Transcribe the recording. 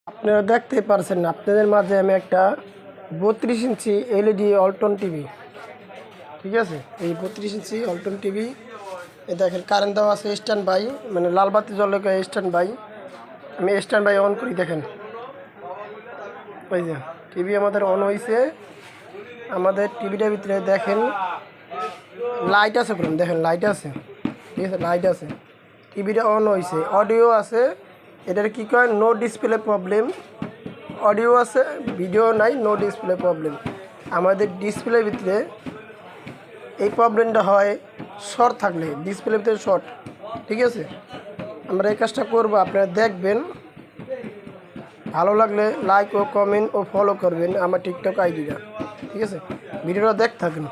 আপনারা দেখতে পারছেন আপনাদের মাঝে আমি একটা 32 ইঞ্চি এলইডি অল্টন টিভি, ঠিক আছে। এই 32 ইঞ্চি অল্টন টিভি দেখেন কারেন্ট দেওয়া আছে, স্ট্যান্ড বাই, মানে লাল বাতি জ্বলে স্ট্যান্ড বাই। আমি স্ট্যান্ড বাই অন করি, দেখেন ওই যে টিভি আমাদের অন হয়েছে। আমাদের টিভিটার ভিতরে দেখেন লাইট আছে, দেখেন লাইট আছে, ঠিক আছে, লাইট আছে, টিভিটা অন হয়েছে, অডিও আছে। এটার কী কয়, নো ডিসপ্লে প্রবলেম, অডিও আছে, ভিডিও নাই, নো ডিসপ্লে প্রবলেম। আমাদের ডিসপ্লের ভিতরে এই প্রবলেমটা হয় শর্ট থাকলে, ডিসপ্লের ভিতরে শর্ট, ঠিক আছে। আমরা এই কাজটা করবো, আপনারা দেখবেন, ভালো লাগলে লাইক ও কমেন্ট ও ফলো করবেন আমার টিকটক আইডিটা, ঠিক আছে। ভিডিওটা দেখতে থাকুন।